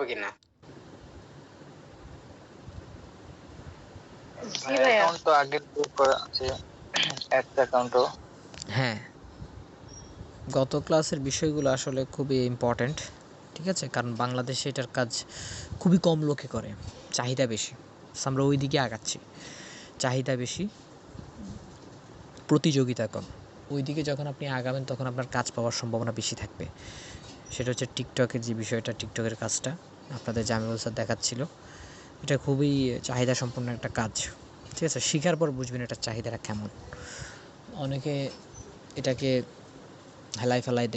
পারবো কিনা? জি ভাইয়া। অ্যাকাউন্ট তো আগে ক্রিয়েট করা আছে, অ্যাডস অ্যাকাউন্টও। হ্যাঁ, গত ক্লাসের বিষয়গুলো আসলে খুবই ইম্পর্ট্যান্ট, ঠিক আছে? কারণ বাংলাদেশে এটার কাজ খুবই কম লোকে করে, চাহিদা বেশি। আমরা ওই দিকে আগাচ্ছি, চাহিদা বেশি, প্রতিযোগিতা কম। ওই দিকে যখন আপনি আগাবেন তখন আপনার কাজ পাওয়ার সম্ভাবনা বেশি থাকবে। সেটা হচ্ছে টিকটকের যে বিষয়টা, টিকটকের কাজটা আপনাদের জামিউল স্যার দেখাচ্ছিল, এটা খুবই চাহিদা সম্পন্ন একটা কাজ, ঠিক আছে? শেখার পর বুঝবেন এটার চাহিদাটা কেমন। অনেকে এটাকে হেলাই ফেলাই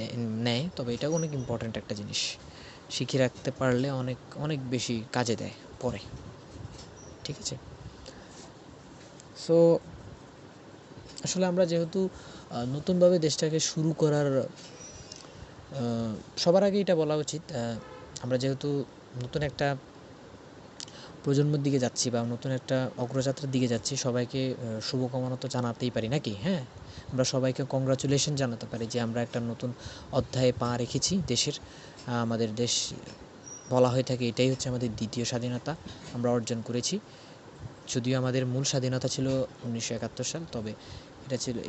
নেয়, তবে এটাও অনেক ইম্পর্ট্যান্ট একটা জিনিস। শিখে রাখতে পারলে অনেক অনেক বেশি কাজে দেয় পরে, ঠিক আছে? সো আসলে আমরা যেহেতু নতুনভাবে দেশটাকে শুরু করার, সবার আগে এটা বলা উচিত, আমরা যেহেতু নতুন একটা প্রজন্মের দিকে যাচ্ছি বা নতুন একটা অগ্রযাত্রার দিকে যাচ্ছি, সবাইকে শুভকামনা তো জানাতেই পারি নাকি? হ্যাঁ, আমরা সবাইকে কংগ্রাচুলেশন জানাতে পারি যে আমরা একটা নতুন অধ্যায়ে পা রেখেছি দেশের। আমাদের দেশ বলা হয়ে থাকে এটাই হচ্ছে আমাদের দ্বিতীয় স্বাধীনতা আমরা অর্জন করেছি। যদিও আমাদের মূল স্বাধীনতা ছিল 1971 সাল, তবে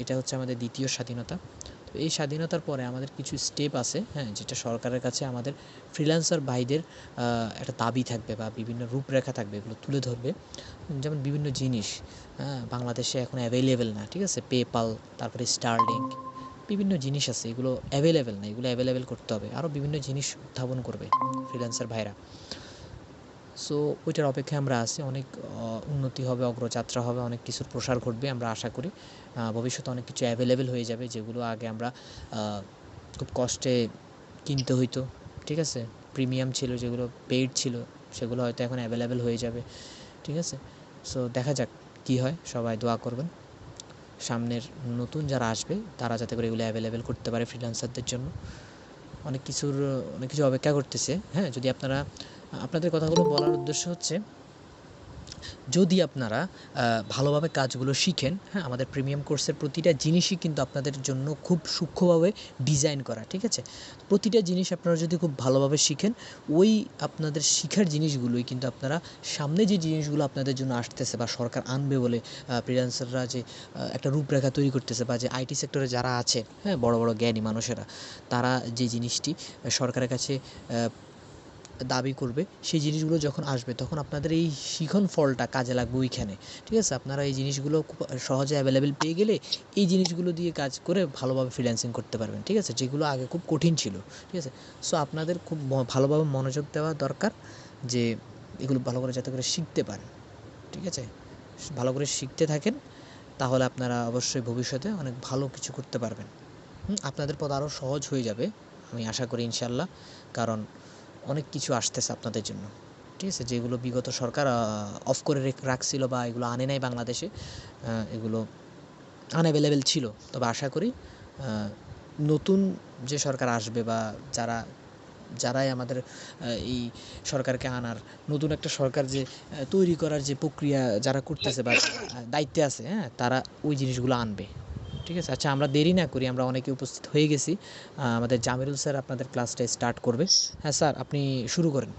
এটা হচ্ছে আমাদের দ্বিতীয় স্বাধীনতা। তো এই স্বাধীনতার পরে আমাদের কিছু স্টেপ আছে, হ্যাঁ, যেটা সরকারের কাছে আমাদের ফ্রিল্যান্সার ভাইদের একটা দাবি থাকবে বা বিভিন্ন রূপরেখা থাকবে, এগুলো তুলে ধরবে। যেমন বিভিন্ন জিনিস বাংলাদেশে এখন অ্যাভেলেবেল না, ঠিক আছে? পেপাল, তারপরে স্টারলিংক, বিভিন্ন জিনিস আছে, এগুলো অ্যাভেলেবেল না, এগুলো অ্যাভেলেবেল করতে হবে। আরও বিভিন্ন জিনিস উত্থাপন করবে ফ্রিল্যান্সার ভাইরা। সো ওইটার অপেক্ষায় আমরা আছি। অনেক উন্নতি হবে, অগ্রযাত্রা হবে, অনেক কিছুর প্রসার ঘটবে আমরা আশা করি। ভবিষ্যতে অনেক কিছু অ্যাভেলেবেল হয়ে যাবে, যেগুলো আগে আমরা খুব কষ্টে কিনতে হইতো, ঠিক আছে? প্রিমিয়াম ছিল, যেগুলো পেইড ছিল, সেগুলো হয়তো এখন অ্যাভেলেবেল হয়ে যাবে, ঠিক আছে? সো দেখা যাক কী হয়, সবাই দোয়া করবেন সামনের নতুন যারা আসবে তারা যাতে করে এগুলো অ্যাভেলেবেল করতে পারে ফ্রিল্যান্সারদের জন্য। অনেক কিছু অপেক্ষা করতেছে। হ্যাঁ, যদি আপনাদের কথাগুলো বলার উদ্দেশ্য হচ্ছে, যদি আপনারা ভালোভাবে কাজগুলো শিখেন, হ্যাঁ, আমাদের প্রিমিয়াম কোর্সের প্রতিটা জিনিসই কিন্তু আপনাদের জন্য খুব সূক্ষ্মভাবে ডিজাইন করা, ঠিক আছে? প্রতিটা জিনিস আপনারা যদি খুব ভালোভাবে শিখেন, ওই আপনাদের শিখার জিনিসগুলোই কিন্তু আপনারা সামনে যে জিনিসগুলো আপনাদের জন্য আসতেছে বা সরকার আনবে বলে ফ্রিল্যান্সাররা যে একটা রূপরেখা তৈরি করতেছে, বা যে আইটি সেক্টরে যারা আছে, হ্যাঁ, বড় বড় জ্ঞানী মানুষেরা, তারা যে জিনিসটি সরকারের কাছে দাবি করবে, সেই জিনিসগুলো যখন আসবে তখন আপনাদের এই শিখন ফলটা কাজে লাগবে ওইখানে, ঠিক আছে? আপনারা এই জিনিসগুলো খুব সহজে অ্যাভেলেবেল পেয়ে গেলে এই জিনিসগুলো দিয়ে কাজ করে ভালোভাবে ফ্রিল্যান্সিং করতে পারবেন, ঠিক আছে? যেগুলো আগে খুব কঠিন ছিল, ঠিক আছে? সো আপনাদের খুব ভালোভাবে মনোযোগ দেওয়া দরকার যে এগুলো ভালো করে যাতে করে শিখতে পারেন, ঠিক আছে? ভালো করে শিখতে থাকেন, তাহলে আপনারা অবশ্যই ভবিষ্যতে অনেক ভালো কিছু করতে পারবেন। আপনাদের পথ আরও সহজ হয়ে যাবে আমি আশা করি ইনশাল্লাহ। কারণ অনেক কিছু আসতেছে আপনাদের জন্য, ঠিক আছে? যেগুলো বিগত সরকার অফ করে রাখছিল বা এগুলো আনে নাই বাংলাদেশে, এগুলো আনঅ্যাভেলেবেল ছিল। তবে আশা করি নতুন যে সরকার আসবে বা যারাই আমাদের এই সরকারকে আনার, নতুন একটা সরকার যে তৈরি করার যে প্রক্রিয়া যারা করতেছে বা দায়িত্বে আছে, হ্যাঁ, তারা ওই জিনিসগুলো আনবে, ঠিক আছে? আচ্ছা, আমরা দেরি না করি, আমরা অনেকে উপস্থিত হয়ে গেছি। আমাদের জামিরুল স্যার আপনাদের ক্লাসটা স্টার্ট করবে। হ্যাঁ স্যার, আপনি শুরু করেন।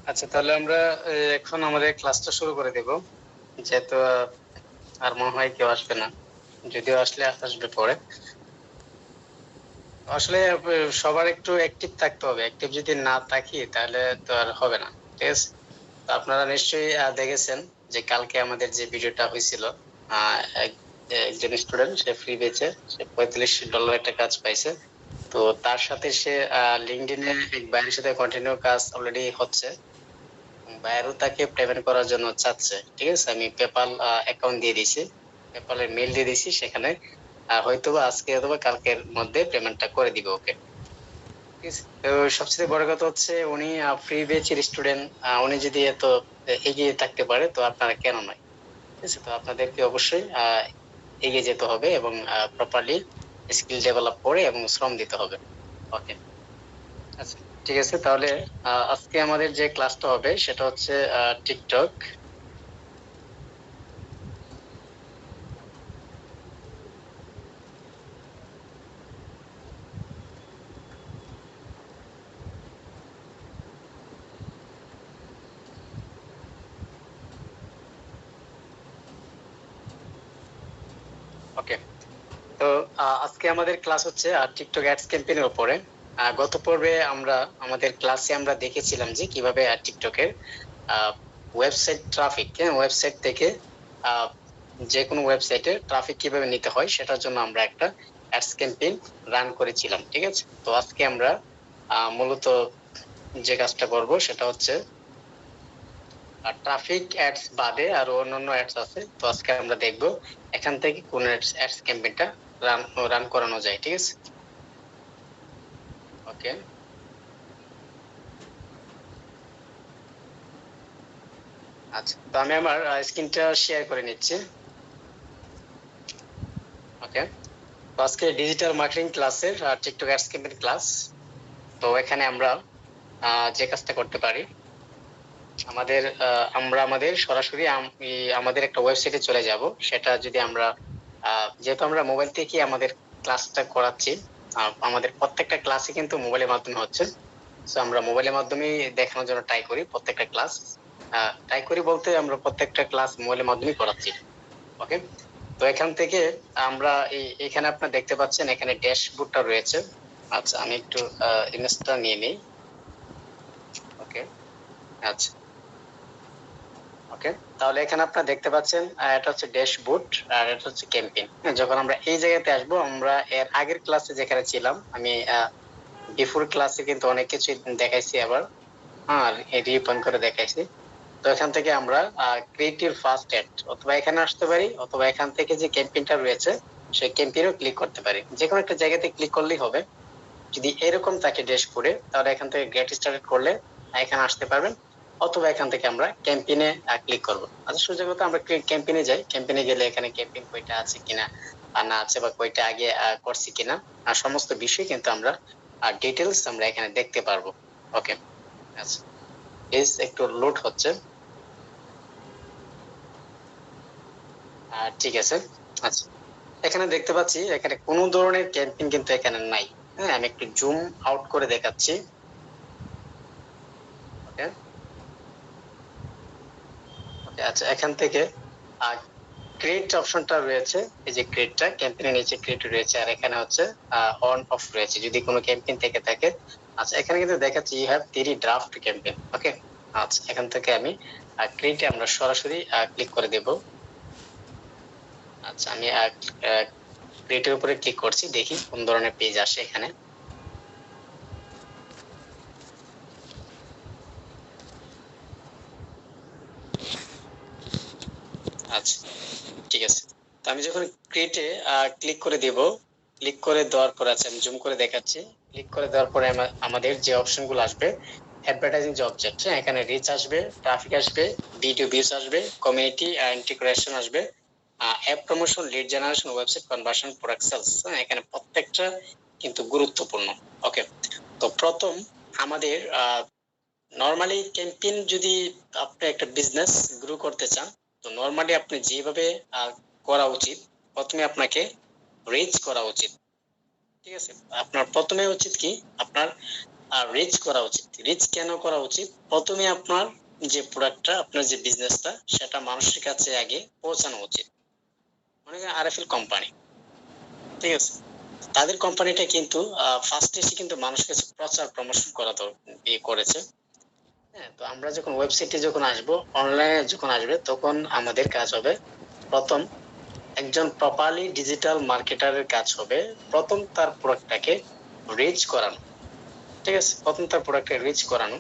আচ্ছা, তাহলে আমরা এখন আমাদের ক্লাসটা শুরু করে দেব, যেহেতু আর মনে হয় কেউ আসবে না, যদিও আসবে পরে। আসলে সবার একটু অ্যাক্টিভ থাকতে হবে, অ্যাক্টিভ যদি না থাকি তাহলে তো আর হবে না, ঠিক আছে? তো আপনারা নিশ্চয়ই দেখেছেন যে কালকে আমাদের যে ভিডিওটা হয়েছিল, একজন স্টুডেন্ট সে ফ্রি বেচে সে $45 একটা কাজ পাইছে। তো তার সাথে সে লিঙ্কডইনে এক ভাইয়ের সাথে কন্টিনিউ কাজ অলরেডি হচ্ছে, ভাইয়েরও তাকে পেমেন্ট করার জন্য চাচ্ছে, ঠিক আছে? আমি পেপাল অ্যাকাউন্ট দিয়ে দিয়েছি, পেপালের মেল দিয়ে দিয়েছি, সেখানে হয়তোবা আজকে অথবা কালকের মধ্যে পেমেন্টটা করে দিবে ওকে, ঠিক আছে? তো সবচেয়ে বড় কথা হচ্ছে উনি ফ্রি বেচের স্টুডেন্ট, উনি যদি এত এগিয়ে থাকতে পারে তো আপনারা কেন নয়, ঠিক আছে? তো আপনাদেরকে অবশ্যই এগিয়ে যেতে হবে এবং প্রপারলি স্কিল ডেভেলপ করে এবং শ্রম দিতে হবে। ওকে, আচ্ছা, ঠিক আছে। তাহলে আজকে আমাদের যে ক্লাসটা হবে সেটা হচ্ছে টিকটক। ওকে, তো আজকে আমাদের ক্লাস হচ্ছে টিকটক অ্যাডস ক্যাম্পেইনের উপরে। গত পর্বে আমরা আমাদের ক্লাসে আমরা দেখেছিলাম যে কিভাবে টিকটকের ওয়েবসাইট ট্রাফিক, ওয়েবসাইট থেকে যে কোনো ওয়েবসাইটে ট্রাফিক কিভাবে নিতে হয় সেটার জন্য আমরা একটা অ্যাডস ক্যাম্পেইন রান করেছিলাম, ঠিক আছে। তো আজকে আমরা মূলত যে কাজটা করব সেটা হচ্ছে ট্রাফিক অ্যাডস বাদে আরো অন্যান্য অ্যাডস আছে। তো আজকে আমরা দেখব এখান থেকে কোন অ্যাডস ক্যাম্পেইনটা রান করানো যায়, ঠিক আছে। ওকে, আচ্ছা, তো আমি আমার স্ক্রিনটা শেয়ার করে নিচ্ছি। ওকে, তো আজকে ডিজিটাল মার্কেটিং ক্লাসের টিকটক অ্যাডস ক্যাম্পেইন ক্লাস। তো এখানে আমরা যে কাজটা করতে পারি, আমরা আমাদের সরাসরি আমাদের একটা ওয়েবসাইটে চলে যাব। সেটা যদি আমরা যেহেতু আমরা মোবাইল থেকে আমাদের ক্লাসটা করাচ্ছি, আমাদের প্রত্যেকটা ক্লাসই কিন্তু মোবাইলের মাধ্যমে হচ্ছে। সো আমরা মোবাইলের মাধ্যমে দেখানোর জন্য ট্রাই করি প্রত্যেকটা ক্লাস। ট্রাই করি বলতে আমরা প্রত্যেকটা ক্লাস মোবাইলের মাধ্যমে করাচ্ছি। ওকে, তো এখান থেকে আমরা এখানে আপনারা দেখতে পাচ্ছেন এখানে ড্যাশবোর্ডটা রয়েছে। আচ্ছা, আমি একটু ইমেজটা নিয়ে নিই। ওকে, আচ্ছা, ওকে, তাহলে এখানে আপনারা দেখতে পাচ্ছেন এটা হচ্ছে ড্যাশবোর্ড আর এটা হচ্ছে ক্যাম্পেইন। যখন আমরা এই জায়গাতে আসবো, আমরা এর আগের ক্লাসে যেখানে ছিলাম, আমি বিফোর ক্লাসে কিন্তু অনেক কিছু দেখাইছি আবার, আর রিপন করে দেখাইছি। তো এখান থেকে আমরা ক্রিয়েটিভ ফার্স্ট অ্যাড অথবা এখানে আসতে পারি, অথবা এখান থেকে যে ক্যাম্পেইনটা রয়েছে সেই ক্যাম্পেইনও ক্লিক করতে পারি। যে কোনো একটা জায়গাতে ক্লিক করলেই হবে। যদি এরকম থাকে ড্যাশবোর্ডে, তাহলে এখান থেকে গেট স্টার্টেড করলে এখানে আসতে পারবেন, অথবা এখান থেকে আমরা ক্যাম্পেইনে ক্লিক করব। আচ্ছা, সোজা কথা আমরা ক্যাম্পেইনে যাই। ক্যাম্পেইনে গেলে এখানে ক্যাম্পেইন কয়টা আছে কিনা না আছে, বা কয়টা আগে করছি কিনা, সমস্ত বিষয় কিন্তু আমরা ডিটেইলস আমরা এখানে দেখতে পারবো। ওকে, আচ্ছা, পেজ একটু লোড হচ্ছে। ঠিক আছে, আচ্ছা, এখানে দেখতে পাচ্ছি এখানে কোনো ধরনের ক্যাম্পেইন কিন্তু এখানে নাই। হ্যাঁ, আমি একটু জুম আউট করে দেখাচ্ছি। ওকে, ওকে, আচ্ছা, এখান থেকে ক্রিয়েট অপশনটা রয়েছে। এই যে ক্রিয়েটটা ক্যাম্পেইনের নিচে ক্রিয়েট রয়েছে, আর এখানে হচ্ছে অন অফ রয়েছে যদি কোনো ক্যাম্পেইন থেকে থাকে। আচ্ছা, এখানে কিন্তু দেখাচ্ছি ইউ হ্যাভ 3 ড্রাফট ক্যাম্পেইন। ওকে, আচ্ছা, এখান থেকে আমি ক্রিয়েটে আমরা সরাসরি ক্লিক করে দেব। আচ্ছা, আমি ক্রিয়েটের উপরে ক্লিক করছি, দেখি কোন ধরনের পেজ আসে এখানে। আচ্ছা, ঠিক আছে, তো আমি যখন ক্রিয়েটে ক্লিক করে দেব, ক্লিক করে দেওয়ার পর আছে, আমি জুম করে দেখাচ্ছি। ক্লিক করে দেওয়ার পরে আমাদের যে অপশনগুলো আসবে, অ্যাডভার্টাইজিং যে অবজেক্ট, এখানে রিচ আসবে, ট্রাফিক আসবে, ভিডিও ভিউজ আসবে, কমিউনিটি ইন্টিগ্রেশন আসবে, app promotion, lead generation, website conversion, product sales. এখানে প্রত্যেকটা কিন্তু গুরুত্বপূর্ণ। ওকে, তো প্রথম আমাদের নরমালি ক্যাম্পেইন, যদি আপনি একটা বিজনেস গ্রো করতে চান, তো নরমালি আপনি যেভাবে করা উচিত, প্রথমে আপনাকে রিচ করা উচিত, ঠিক আছে। আপনার প্রথমে উচিত কি, আপনার রিচ করা উচিত। রিচ কেন করা উচিত? প্রথমে আপনার যে প্রোডাক্টটা, আপনার যে বিজনেসটা, সেটা মানুষের কাছে আগে পৌঁছানো উচিত। মনে করেন আরএফএল কোম্পানি, ঠিক আছে, তাদের কোম্পানিটা কিন্তু ফার্স্টে এসে কিন্তু মানুষের কাছে প্রচার প্রমোশন করা করেছে। হ্যাঁ, তো আমরা যখন ওয়েবসাইটে যখন আসবো, অনলাইনে যখন আসবে, তখন আমাদের কাজ হবে প্রথম একজন প্রপারলি ডিজিটাল মার্কেটারের কাজ হবে প্রথম তার প্রোডাক্টটাকে রিচ করানো, ঠিক আছে। প্রথম তার প্রোডাক্টকে রিচ করানো,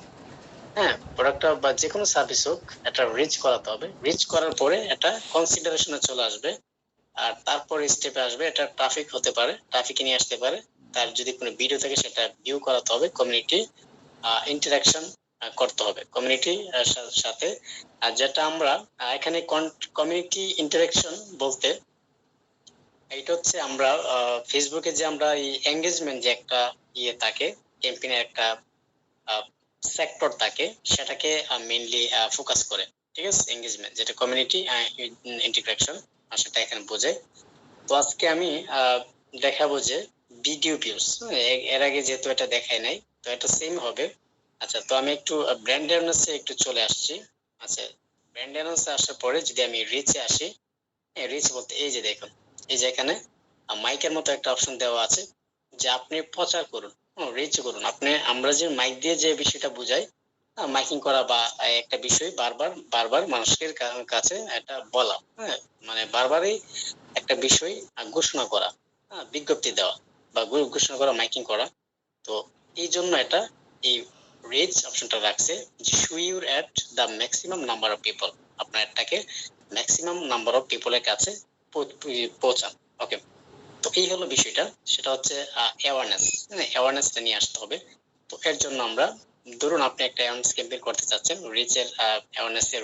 হ্যাঁ, প্রোডাক্টটা বা যে কোনো সার্ভিস হোক, এটা রিচ করাতে হবে। রিচ করার পরে এটা কনসিডারেশনে চলে আসবে, আর তারপর স্টেপে আসবে এটা ট্রাফিক হতে পারে, ট্রাফিকে নিয়ে আসতে পারে। তার যদি কোনো ভিডিও থাকে সেটা ভিউ করাতে হবে, কমিউনিটি ইন্টারাকশন করতে হবে কমিউনিটি সাথে। আর যেটা আমরা এখানে কমিউনিটি ইন্টারাকশন বলতে, এটা হচ্ছে আমরা ফেসবুকে যে আমরা এই এঙ্গেজমেন্ট যে একটা থাকে, ক্যাম্পেইনের একটা সেক্টর থাকে, সেটাকে মেইনলি ফোকাস করে, ঠিক আছে। এঙ্গেজমেন্ট যেটা কমিউনিটি ইন্টিগ্রেশন, সেটা এখানে বোঝায়। তো আজকে আমি দেখাবো যে ভিডিও ভিউজ, এর আগে যেহেতু এটা দেখাই নাই, তো এটা সেম হবে। আচ্ছা, তো আমি একটু ব্র্যান্ড অ্যাওয়ারনেসে একটু চলে আসছি। আচ্ছা, ব্র্যান্ড অ্যাওয়ারনেসে আসার পরে যদি আমি রিচে আসি, রিচ বলতে এই যে দেখুন, এই যে এখানে মাইকের মতো একটা অপশন দেওয়া আছে যে আপনি প্রচার করুন, রিচ করুন। আমরা যে মাইক দিয়ে যে বিষয়টা বুঝাই, মাইকিং করা বা একটা বিষয় বারবার বারবার মানুষের কাছে এটা বলা, হ্যাঁ, মানে বারবারই একটা বিষয় ঘোষণা করা, বিজ্ঞপ্তি দেওয়া বা ঘোষণা করা, মাইকিং করা। তো এই জন্য এটা এই রিচ অপশনটা রাখছে যে show your add the maximum number of people, আপনার অ্যাডটাকে ম্যাক্সিমাম নাম্বার অফ পিপলের কাছে পৌঁছান। ওকে, তো এই হলো বিষয়টা, সেটা হচ্ছে অ্যাওয়ারনেস, অ্যাওয়ারনেসটা নিয়ে আসতে হবে। তো এর জন্য আমরা, ধরুন আপনি একটা অ্যাওয়ারনেস ক্যাম্পেইন করতে চাচ্ছেন, রিচের অ্যাওয়ারনেসের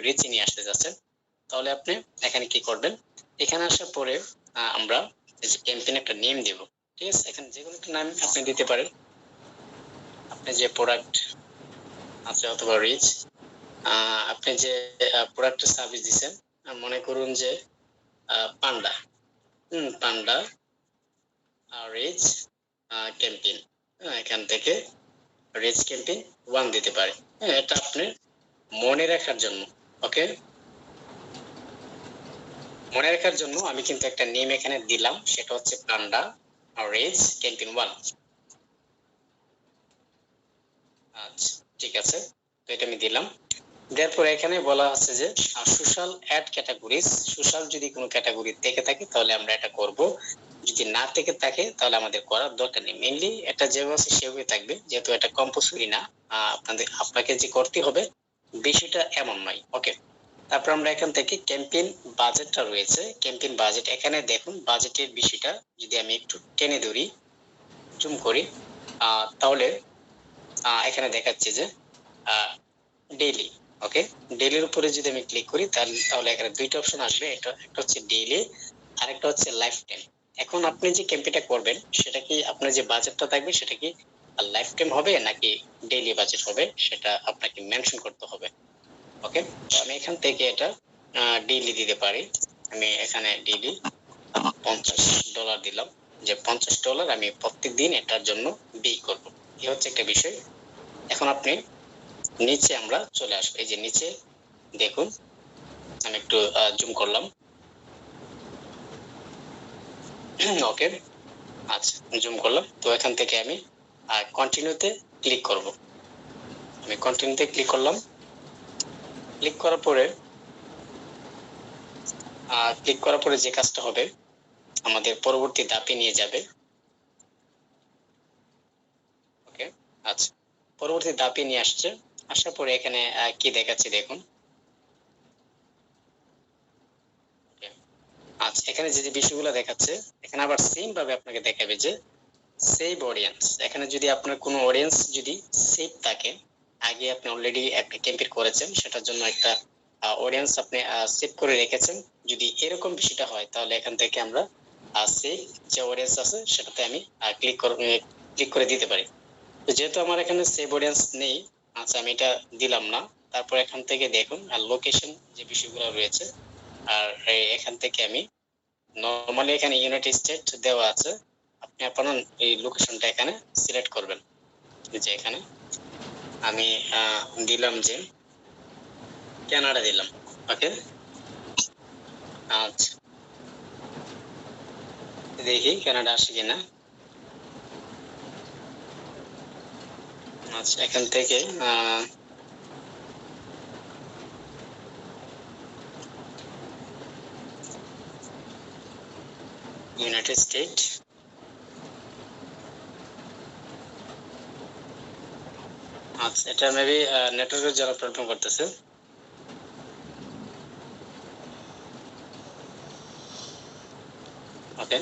রিচ নিয়ে আসতে চাচ্ছেন, তাহলে আপনি এখানে কি করবেন, এখানে আসার পরে আমরা এই যে ক্যাম্পেইন একটা নেম দেব, ঠিক আছে? এখানে যে কোনো একটা নাম আপনি দিতে পারেন, আপনি যে প্রোডাক্ট আছে অথবা রিচ, আপনি যে প্রোডাক্ট সার্ভিস দিচ্ছেন, মনে করুন যে পান্ডা, পান্ডা রিচ ক্যাম্পেইন, এখান থেকে রিচ ক্যাম্পেইন 1 দিতে পারে। এটা আপনি মনে রাখার জন্য, ওকে, মনে রাখার জন্য আমি কিন্তু একটা নেম এখানে দিলাম, সেটা হচ্ছে পান্ডা রিচ ক্যাম্পেইন 1। আচ্ছা, ঠিক আছে, তো এটা আমি দিলাম। তারপর এখানে বলা আছে যে সোশ্যাল অ্যাড ক্যাটাগরিজ, সোশ্যাল যদি কোনো ক্যাটাগরি থেকে থাকে তাহলে আমরা এটা করব, যদি না থেকে থাকে তাহলে আমাদের করার দরকার নেই। মেইনলি এটা যেভাবে আছে সেভাবে থাকবে, যেহেতু এটা কম্পালসরি না, আপনাকে যে করতে হবে বেশিটা এমন নয়। ওকে, তারপর আমরা এখান থেকে ক্যাম্পেইন বাজেটটা রয়েছে, ক্যাম্পেইন বাজেট, এখানে দেখুন বাজেটের বিষয়টা যদি আমি একটু টেনে ধরি, জুম করি, তাহলে এখানে দেখাচ্ছে যে ডেইলি। ওকে, ডেইলির উপরে যদি আমি ক্লিক করি তাহলে এখানে দুইটা অপশন আসবে, একটা হচ্ছে ডেইলি, আরেকটা হচ্ছে লাইফ টাইম। এখন আপনি যে ক্যাম্পেইনটা করবেন সেটা কি আপনার যে বাজেটটা থাকবে সেটা কি লাইফ টাইম হবে নাকি ডেইলি বাজেট হবে, সেটা আপনাকে মেনশন করতে হবে। ওকে, আমি এখান থেকে এটা ডেইলি দিতে পারি। আমি এখানে ডেইলি $50 দিলাম, যে $50 আমি প্রত্যেকদিন এটার জন্য পে করব। এই হচ্ছে একটা বিষয়। এখন আপনি নিচে আমরা চলে আসবো, এই যে নিচে দেখুন, আমি একটু জুম করলাম। ওকে, আচ্ছা, জুম করলাম। তো এখান থেকে আমি কন্টিনিউতে ক্লিক করব। আমি কন্টিনিউতে ক্লিক করলাম। ক্লিক করার পরে যে কাজটা হবে, আমাদের পরবর্তী ধাপে নিয়ে যাবে। ওকে, আচ্ছা, পরবর্তী ধাপে নিয়ে আসছে। আসার পরে এখানে কি দেখাচ্ছে দেখুন। আচ্ছা, এখানে যে বিষয়গুলো দেখাচ্ছে, এখানে আবার সেম ভাবে আপনাকে দেখাবে যে সেভ অডিয়েন্স। এখানে যদি আপনার কোনো অডিয়েন্স যদি সেভ থাকে, আগে আপনি অলরেডি একটা ক্যাম্পেইন করেছেন, সেটার জন্য একটা অডিয়েন্স আপনি সেভ করে রেখেছেন, যদি এরকম বিষয়টা হয় তাহলে এখান থেকে আমরা সেভ যে অডিয়েন্স আছে সেটাতে আমি ক্লিক করে দিতে পারি। তো যেহেতু আমার এখানে সেভ অডিয়েন্স নেই, আচ্ছা, আমি এটা দিলাম না। তারপর এখান থেকে দেখুন আর লোকেশন যে বিষয়গুলো রয়েছে, আর এখান থেকে আমি নরমালি এখানে ইউনাইটেড স্টেট দেওয়া আছে, আপনি আপনার এই লোকেশনটা এখানে সিলেক্ট করবেন। যে এখানে আমি দিলাম যে কানাডা দিলাম। ওকে, আচ্ছা, দেখি কানাডা আসে কিনা। আচ্ছা, এখান থেকে ইউনাইটেড স্টেট, আচ্ছা, এটা মেবি নেটওয়ার্কের জন্য প্রবলেম করতেছে। ওকে,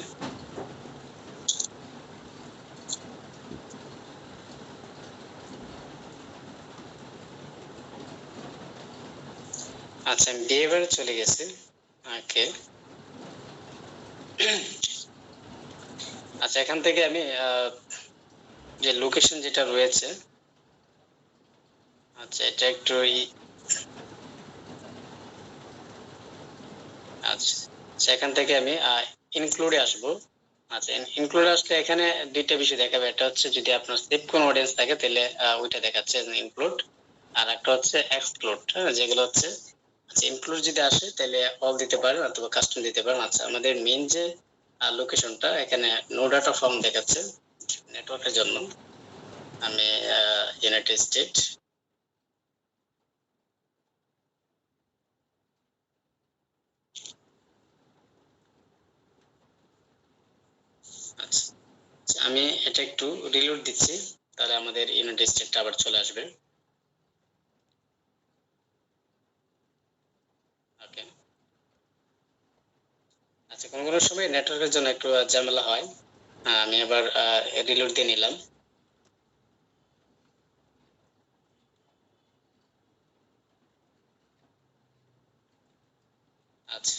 আচ্ছা, আমি বিহেভিয়ারে চলে গেছি। ওকে, আচ্ছা, এখান থেকে আমি যে লোকেশন যেটা রয়েছে, আচ্ছা, এটা একটু আচ্ছা, সেখান থেকে আমি ইনক্লুডে আসবো। আচ্ছা, ইনক্লুড আসলে এখানে দুইটা বিষয় দেখাবে, একটা হচ্ছে যদি আপনার সেভ কোন অডিয়েন্স থাকে তাহলে ওইটা দেখাচ্ছে ইনক্লুড, আর একটা হচ্ছে এক্সক্লুড, যেগুলো হচ্ছে আচ্ছা, ইনক্লুড যদি আসে তাহলে অল দিতে পারেন অথবা কাস্টম দিতে পারেন। আচ্ছা, আমাদের মেইন যে লোকেশনটা এখানে নো ডাটা ফর্ম দেখাচ্ছে নেটওয়ার্কের জন্য। আমি ইউনাইটেড স্টেট, আচ্ছা আমি এটা একটু রিলোড দিচ্ছি, তাহলে আমাদের ইউনাইটেড স্টেটটা আবার চলে আসবে। ওকে, আচ্ছা কোনো কোনো সময় নেটওয়ার্কের জন্য একটু ঝামেলা হয়। আমি আবার রিলোড দিয়ে নিলাম। আচ্ছা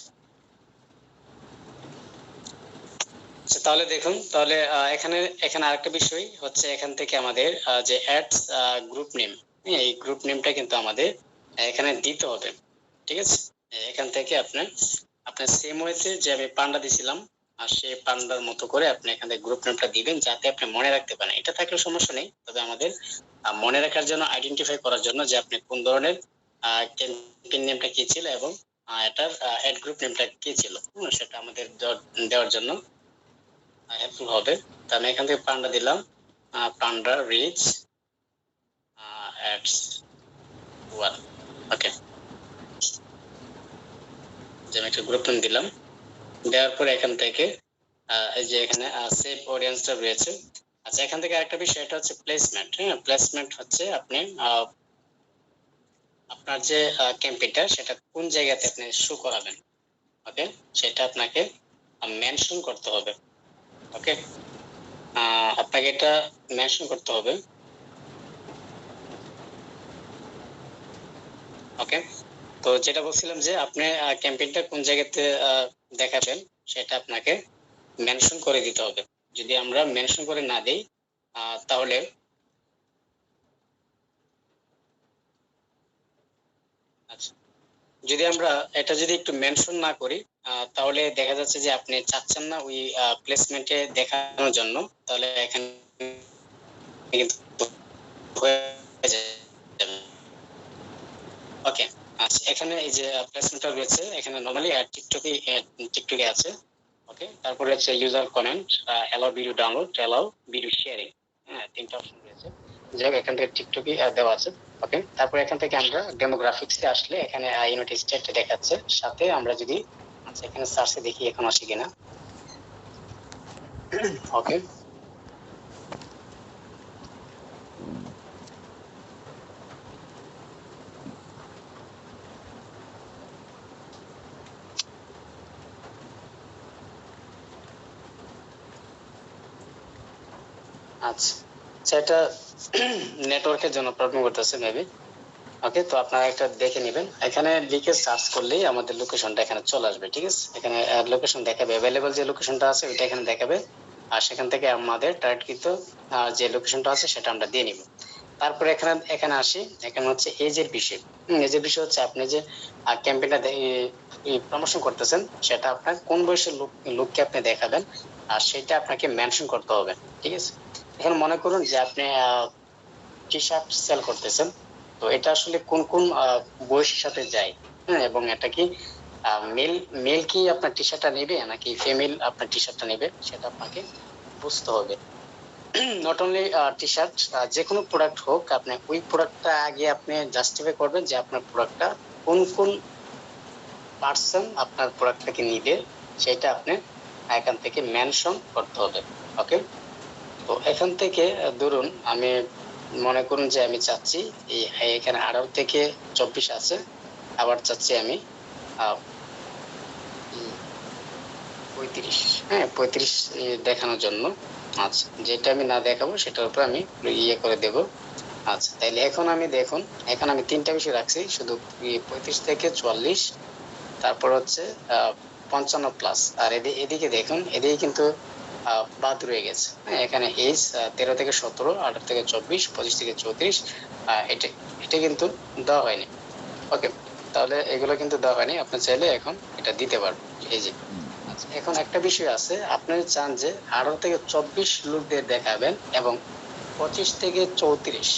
আচ্ছা, তাহলে দেখুন, তাহলে এখানে এখানে আরেকটা বিষয় হচ্ছে, এখান থেকে আমাদের যে অ্যাডস গ্রুপ নেম, এই গ্রুপ নেমটা কিন্তু আমাদের এখানে দিতে হবে। ঠিক আছে, এখান থেকে আপনার আপনার সেম ওয়েতে যে আমি পান্ডা দিছিলাম, আর সেই পান্ডার মতো করে আপনি এখানে গ্রুপ নেমটা দিবেন, যাতে আপনি মনে রাখতে পারেন। এটা থাকলে সমস্যা নেই, তবে আমাদের মনে রাখার জন্য, আইডেন্টিফাই করার জন্য যে আপনি কোন ধরনের ক্যাম্পেইন নেমটা কি ছিল এবং এটার অ্যাড গ্রুপ নেমটা কি ছিল, সেটা আমাদের দেওয়ার জন্য হেল্পফুল হবে। তো আমি এখান থেকে পান্ডা দিলাম, পান্ডা রিচ অ্যাডস 1। ওকে, যে আমি একটা গ্রুপ নেম দিলাম, দেওয়ার পরে এখান থেকে এই যে এখানে সেভ অডিয়েন্সটা রয়েছে। আচ্ছা, এখান থেকে আরেকটা বিষয়, এটা হচ্ছে প্লেসমেন্ট। হ্যাঁ, প্লেসমেন্ট হচ্ছে আপনি আপনার যে ক্যাম্পেইনটা সেটা কোন জায়গাতে আপনি শো করাবেন। ওকে, সেটা আপনাকে মেনশন করতে হবে। ওকে, আপনাকে এটা মেনশন করতে হবে। ওকে, তো যেটা বলছিলাম যে আপনি ক্যাম্পেইনটা কোন জায়গাতে দেখাবেন সেটা আপনাকে মেনশন করে দিতে হবে। যদি আমরা মেনশন করে না দেই তাহলে আচ্ছা, যদি আমরা এটা যদি একটু মেনশন না করি তাহলে দেখা যাচ্ছে যে আপনি চাচ্ছেন না ওই প্লেসমেন্টে দেখানোর জন্য, তাহলে এখানে কিন্তু হয়ে যাবে। ওকে, আচ্ছা এখানে এই যে প্লেসমেন্টটা রয়েছে, এখানে নরমালি টিকটকে আছে। ওকে, তারপরে হচ্ছে user comment, allow video download, allow video sharing, হ্যাঁ তিনটা অপশন রয়েছে। যাই হোক, এখান থেকে টিকটকে দেওয়া আছে। ওকে, তারপরে এখান থেকে আমরা ডেমোগ্রাফিক্সে আসলে এখানে ইউনাইটেড স্টেট দেখাচ্ছে, সাথে আমরা যদি আচ্ছা এখানে সার্চে দেখি এখন আসে কিনা। ওকে, আচ্ছা সেটা নেটওয়ার্কের জন্য প্রবলেম করতেছে মেবি। ওকে, তো আপনারা একটা দেখে নেবেন, এখানে লিখে সার্চ করলেই আমাদের লোকেশনটা এখানে চলে আসবে। ঠিক আছে, এখানে লোকেশন দেখাবে, অ্যাভেলেবল যে লোকেশনটা আছে ওইটা এখানে দেখাবে, আর সেখান থেকে আমাদের টার্গেটকৃত যে লোকেশনটা আছে সেটা আমরা দিয়ে নিব। তারপরে এখানে এখানে আসি, এখানে হচ্ছে এজের বিষয়। এজের বিষয় হচ্ছে আপনি যে ক্যাম্পেইনটা প্রমোশন করতেছেন সেটা আপনার কোন বয়সের লোককে আপনি দেখাবেন, আর সেটা আপনাকে মেনশন করতে হবে। ঠিক আছে, এখন মনে করুন যে আপনি টি শার্ট সেল করতেছেন, তো এটা আসলে কোন কোন বয়সের সাথে যায়, হ্যাঁ, এবং এটা কি মেল মেল কি আপনার টি শার্টটা নেবে নাকি ফিমেল আপনার টি শার্টটা নেবে, সেটা আপনাকে বুঝতে হবে। নট অনলি টি শার্ট, যে কোনো প্রোডাক্ট হোক, আপনি ওই প্রোডাক্টটা আগে আপনি জাস্টিফাই করবেন যে আপনার প্রোডাক্টটা কোন কোন পার্সন আপনার প্রোডাক্টটাকে নিবে, সেটা আপনি এখান থেকে মেনশন করতে হবে। ওকে, তো এখান থেকে ধরুন আমি মনে করুন যে আমি চাচ্ছি এখানে 18 থেকে 24 আছে, আবার চাচ্ছি আমি 35, হ্যাঁ 35 দেখানোর জন্য। আচ্ছা, যেটা আমি না দেখাবো সেটার উপর আমি ইয়ে করে দেব। আচ্ছা, তাহলে এখন আমি দেখুন, এখন আমি তিনটা বিষয় রাখছি, শুধু 35 থেকে 44, তারপর হচ্ছে 55 প্লাস, আর এদিকে দেখুন, এদিকে কিন্তু বাদ রয়ে গেছে। হ্যাঁ, এখানে এজ 13 থেকে 17, 18 থেকে 24, 25 থেকে 34, এটা এটা কিন্তু দেওয়া হয়নি। ওকে, তাহলে এগুলো কিন্তু দেওয়া হয়নি, আপনি চাইলে এখন এটা দিতে পারবেন। এই যে আচ্ছা, এখন একটা বিষয় আছে, আপনি চান যে 18 থেকে 24 লোকদের দেখাবেন এবং 25 থেকে 34,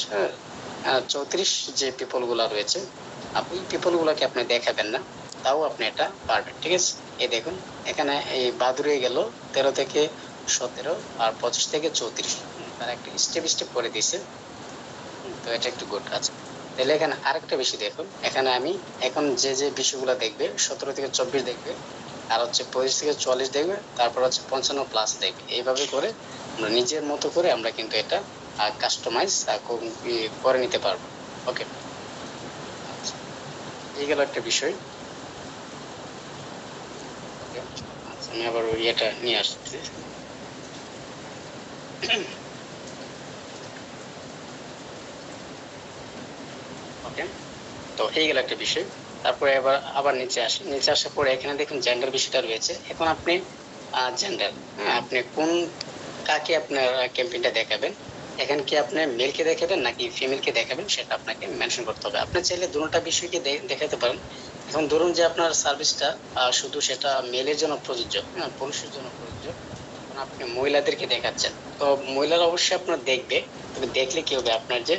হ্যাঁ 34 যে পিপল গুলা রয়েছে ওই পিপল গুলোকে আপনি দেখাবেন না, তাও আপনি এটা পারবেন। ঠিক আছে, এই দেখুন এখানে এই বাদ রয়ে গেল 13 থেকে 17 আর 25 থেকে 34, তারা একটা স্টেপ স্টেপ করে দিয়েছে। তো এটা একটু গুড আছে। তাহলে এখানে আরেকটা বিষয় দেখুন, এখানে আমি এখন যে যে বিষয়গুলো দেখবে 17 থেকে 24 দেখবে, আর হচ্ছে 25 থেকে 44 দেখবে, তারপর হচ্ছে 55 প্লাস দেখবে। এইভাবে করে আমরা নিজের মতো করে আমরা কিন্তু এটা কাস্টমাইজ করে নিতে পারবো। ওকে, এই গেল একটা বিষয়। ওকে, আচ্ছা আমি আবার ওই এটা নিয়ে আসছি। ওকে, তো এই গেল একটা বিষয়। তারপরে আবার নিচে আসি, নিচে আসার পরে এখানে দেখুন জেন্ডার বিষয়টা রয়েছে। এখন আপনি জেন্ডার, আপনি কোন কাকে আপনার ক্যাম্পেইনটা দেখাবেন, এখানে কি আপনি মেলকে দেখাবেন নাকি ফিমেলকে দেখাবেন সেটা আপনাকে মেনশন করতে হবে। আপনি চাইলে দুটোটা বিষয়কে দেখাতে পারেন। এখন ধরুন যে আপনার সার্ভিসটা শুধু সেটা মেলের জন্য প্রযোজ্য, পুরুষের জন্য প্রযোজ্য, আপনি মহিলাদেরকে দেখাচ্ছেন, তো মহিলারা অবশ্যই আপনার দেখবে, তবে দেখলে কি হবে, আপনার যে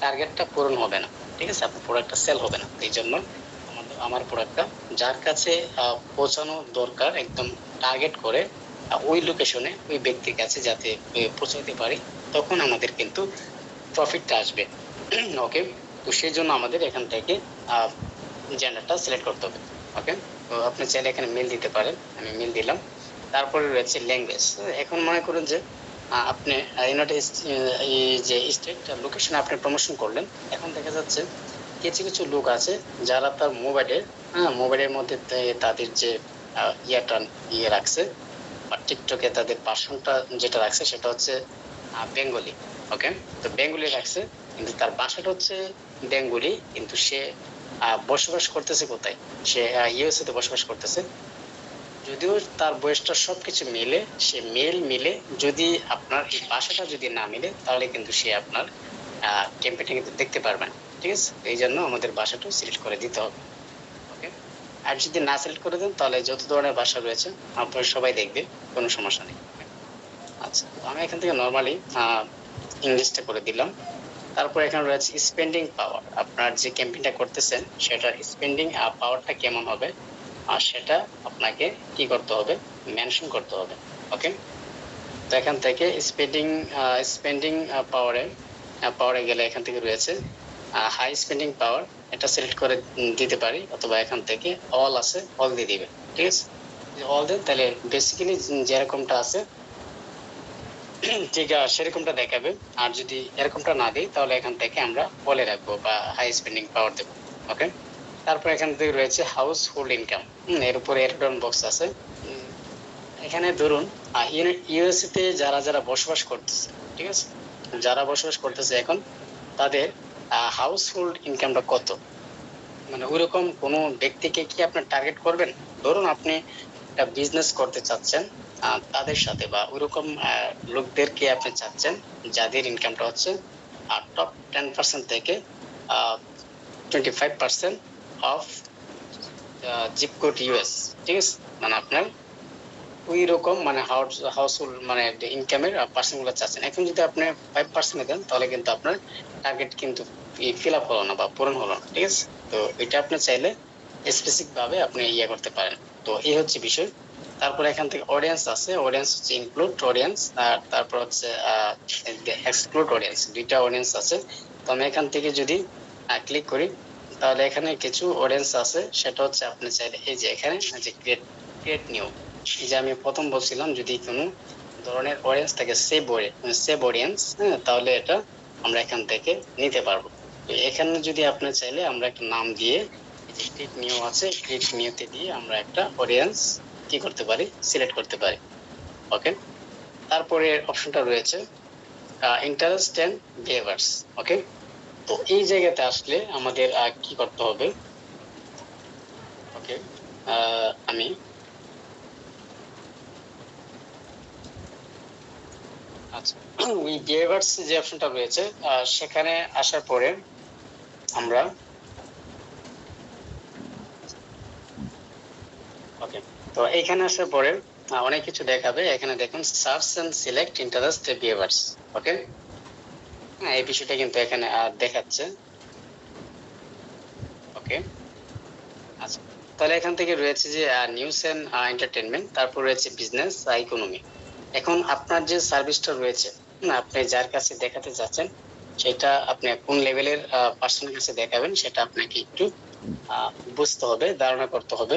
টার্গেটটা পূরণ হবে না। ঠিক আছে, আপনার প্রোডাক্টটা সেল হবে না। এই জন্য আমার প্রোডাক্টটা যার কাছে পৌঁছানো দরকার একদম টার্গেট করে ওই লোকেশনে ওই ব্যক্তির কাছে যাতে পৌঁছাতে পারি, তখন আমাদের কিন্তু প্রফিটটা আসবে। ওকে, তো সেই জন্য আমাদের এখান থেকে জেন্ডারটা সিলেক্ট করতে হবে। ওকে, তো আপনি চাইলে এখানে মেল দিতে পারেন, আমি মেল দিলাম। তারপরে রয়েছে ল্যাঙ্গুয়েজ। এখন মনে করুন যে আপনি ইউনাইটেড এই যে স্টেট লোকেশনে আপনি প্রমোশন করলেন, এখন দেখা যাচ্ছে কিছু কিছু লোক আছে যারা তার মোবাইলের মধ্যে তাদের যে ইয়ে রাখছে, বা টিকটকে তাদের ভার্সনটা যেটা রাখছে সেটা হচ্ছে বেঙ্গলি। ওকে, তো বেঙ্গলি রাখছে, কিন্তু তার ভাষাটা হচ্ছে বেঙ্গলি, কিন্তু সে বসবাস করতেছে কোথায়, সে ইউএসএ তে বসবাস করতেছে। যদিও তার বয়সটা সবকিছু মিলে, সে মেল মিলে, যদি আপনার এই ভাষাটা যদি না মিলে তাহলে কিন্তু সে আপনার ক্যাম্পেইনটা কিন্তু দেখতে পারবে না। ঠিক আছে, এই জন্য আমাদের ভাষাটাও সিলেক্ট করে দিতে হবে। ওকে, আর যদি না সিলেক্ট করে দেন তাহলে যত ধরনের ভাষা রয়েছে আপনার সবাই দেখবে, কোনো সমস্যা নেই। আচ্ছা, আমি এখান থেকে নরমালি ইংলিশটা করে দিলাম। তারপর এখানে রয়েছে স্পেন্ডিং পাওয়ার, আপনার যে ক্যাম্পেইনটা করতেছেন সেটার স্পেন্ডিং পাওয়ারটা কেমন হবে, আর সেটা আপনাকে কি করতে হবে, মেনশন করতে হবে। ওকে, তো এখান থেকে স্পেন্ডিং পাওয়ারে গেলে এখান থেকে রয়েছে হাই স্পেন্ডিং পাওয়ার, এটা সিলেক্ট করে দিতে পারি, অথবা এখান থেকে অল আছে, অল দিয়ে দিবে। ঠিক আছে, অল দেন তাহলে বেসিক্যালি যেরকমটা আছে ঠিক সেরকমটা দেখাবে। আর যদি এরকমটা না দিই তাহলে এখান থেকে আমরা বলে রাখবো বা হাই স্পেন্ডিং পাওয়ার দেবো। ওকে, তারপর এখান থেকে রয়েছে হাউস হোল্ড ইনকাম, এর উপরে এরডন বক্স আছে। এখানে ধরুন ইউএসএ তে যারা যারা বসবাস করতেছে, ঠিক আছে, যারা বসবাস করতেছে এখন তাদের হাউস হোল্ড ইনকামটা কত, মানে ওইরকম কোনো ব্যক্তিকে কি আপনার টার্গেট করবেন। ধরুন আপনি একটা বিজনেস করতে চাচ্ছেন তাদের সাথে, বা ওইরকম লোকদেরকে আপনি চাচ্ছেন যাদের ইনকামটা হচ্ছে টপ 10% থেকে 25% অফ জিপ কোড ইউএস। ঠিক আছে, মানে আপনার ওই রকম মানে হাউসহোল্ড মানে ইনকামের পার্সেন্ট গুলো চাচ্ছেন। এখন যদি আপনি 5% দেন তাহলে কিন্তু আপনার টার্গেট কিন্তু ফিল আপ হলো না বা পূরণ হলো না। ঠিক আছে, তো এটা আপনি চাইলে স্পেসিফিক ভাবে আপনি ইয়ে করতে পারেন। তো এই হচ্ছে বিষয়। তারপর এখান থেকে অডিয়েন্স আছে, অডিয়েন্স হচ্ছে ইনক্লুড অডিয়েন্স, আর তারপর হচ্ছে এক্সক্লুড অডিয়েন্স, দুইটা অডিয়েন্স আছে। তো আমি এখান থেকে যদি ক্লিক করি তাহলে এখানে কিছু অডিয়েন্স আছে, সেটা হচ্ছে আপনি চাইলে এই যে এখানে যে ক্রিয়েট নিউ, যে আমি প্রথম বলছিলাম যদি কোনো ধরনের অডিয়েন্স থাকে সেভ অডিয়েন্স, তাহলে এটা আমরা এখান থেকে নিতে পারবো। তো এখানে যদি আপনি চাইলে আমরা একটা নাম দিয়ে যে ক্রিয়েট নিউ আছে, ক্রিয়েট নিউতে দিয়ে আমরা একটা অডিয়েন্স কি করতে পারি, সিলেক্ট করতে পারি। ওকে, তারপরে অপশনটা রয়েছে ইন্টারেস্ট এন্ড বিহেভিয়ার্স। ওকে, তো এই জায়গাতে আসলে আমাদের কি করতে হবে। ওকে, আমি আচ্ছা ওই বিহেভিয়ার্স যে অপশনটা রয়েছে সেখানে আসার পরে আমরা ওকে, তো এখানে আসার পরে অনেক কিছু দেখাবে। এখানে দেখুন search and select interest behaviours. Okay, এই বিষয়টা কিন্তু এখানে দেখাচ্ছে। ওকে, ওকে, আচ্ছা তাহলে এখান থেকে রয়েছে যে নিউজ এন্ড এন্টারটেইনমেন্ট, তারপর রয়েছে বিজনেস ইকোনমি। এখন আপনার যে সার্ভিসটা রয়েছে, আপনি যার কাছে দেখাতে যাচ্ছেন সেটা আপনি কোন লেভেলের পার্সনের কাছে দেখাবেন সেটা আপনাকে একটু বুঝতে হবে, ধারণা করতে হবে।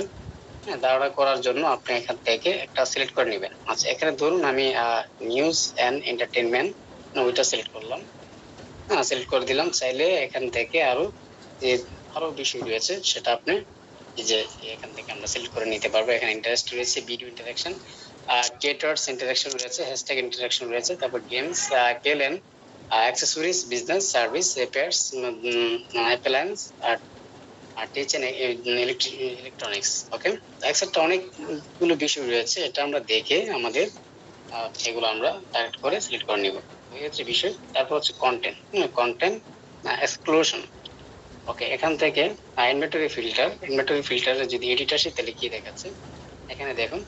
ধারণা করার জন্য আপনি এখান থেকে একটা সিলেক্ট করে নেবেন। আচ্ছা এখানে ধরুন আমি নিউজ এন্ড এন্টারটেইনমেন্ট ওইটা সিলেক্ট করলাম, সিলেক্ট করে দিলাম। চাইলে এখান থেকে আরো বিষয় রয়েছে সেটা আপনি এই যে এখান থেকে আমরা সিলেক্ট করে নিতে পারবো। এখানে ইন্টারেস্ট রয়েছে, ভিডিও ইন্টারাকশন, ক্রিয়েটরস ইন্টারাকশন রয়েছে, হ্যাশট্যাগ ইন্টারাকশন রয়েছে, তারপর games, talent, accessories, business, service, repairs, appliance, আর tech and electronics. Okay, etcetera অনেকগুলো বিষয় রয়েছে, এটা আমরা দেখে আমাদের এগুলো আমরা ডাইরেক্ট করে সিলেক্ট করে নিব। এই হচ্ছে বিষয়। তারপর হচ্ছে কন্টেন্ট, কন্টেন্ট এক্সক্লুশন। ওকে, এখান থেকে ইনভেন্টরি ফিল্টারে যদি এডিট আসে তাহলে কি দেখাচ্ছে এখানে দেখুন।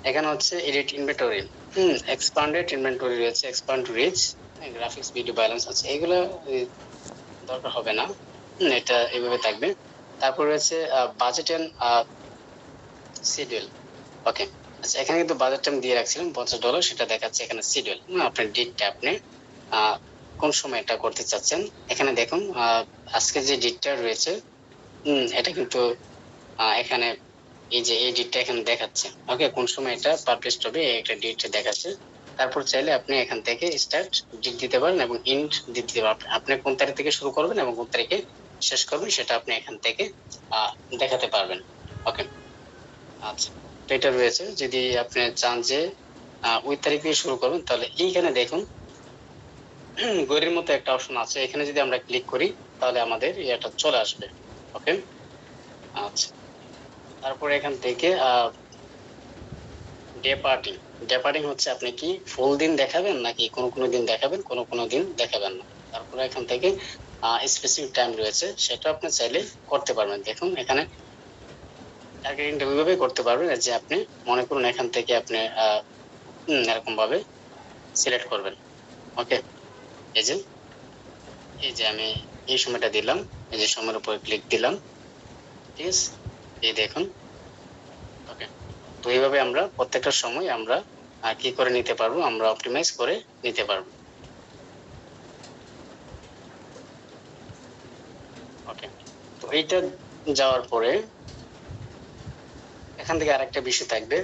এখানে হচ্ছে এডিট ইনভেন্টরি, এক্সপান্ডেড ইনভেন্টরি রয়েছে, expand reach, graphics, video balance আছে, এগুলো দরকার হবে না, এটা এইভাবে থাকবে। তারপর রয়েছে বাজেট এন্ড শিডিউল। ওকে, আচ্ছা এখানে কিন্তু বাজেটটা আমি দিয়ে রাখছিলাম $50, সেটা দেখাচ্ছে এখানে শিডিউল। আপনার ডেটটা আপনি কোন সময় এটা করতে চাচ্ছেন এখানে দেখুন। আজকে যে ডেটটা রয়েছে এটা কিন্তু এখানে এই যে এই ডেটটা এখানে দেখাচ্ছে। ওকে, কোন সময় এটা পাবলিশ হবে একটা ডেট দেখাচ্ছে। তারপর চাইলে আপনি এখান থেকে স্টার্ট ডেট দিতে পারেন এবং এন্ড ডেট দিতে পারেন। আপনি কোন তারিখ থেকে শুরু করবেন এবং কোন তারিখে শেষ করবেন সেটা আপনি এখান থেকে দেখাতে পারবেন। ওকে, আচ্ছা তো এটা রয়েছে। যদি আপনি চান যে ওই তারিখ দিয়ে শুরু করবেন তাহলে এইখানে দেখুন ঘড়ির মতো একটা অপশন আছে, এখানে যদি আমরা ক্লিক করি তাহলে আমাদের এটা চলে আসবে। ওকে, আচ্ছা তারপর এখান থেকে ডেপার্টিং হচ্ছে আপনি কি ফুল দিন দেখাবেন নাকি কোনো দিন দেখাবেন, কোনো দিন দেখাবেন না। তারপরে এখান থেকে স্পেসিফিক টাইম রয়েছে, সেটা আপনি চাইলে করতে পারবেন। দেখুন এখানে টার্গেটিংটা ওইভাবে করতে পারবেন যে আপনি মনে করুন এখান থেকে আপনি এরকম ভাবে সিলেক্ট করবেন। ওকে, এই যে আমি এই সময়টা দিলাম, এই যে সময়ের উপর ক্লিক দিলাম, ঠিক আছে, এই দেখুন। ওকে, তো এইভাবে আমরা প্রত্যেকটা সময় আমরা কি করে নিতে পারবো, আমরা অপটিমাইজ করে নিতে পারবো। ওকে, তো এইটা যাওয়ার পরে এখান থেকে আরেকটা বিষয় থাকবে,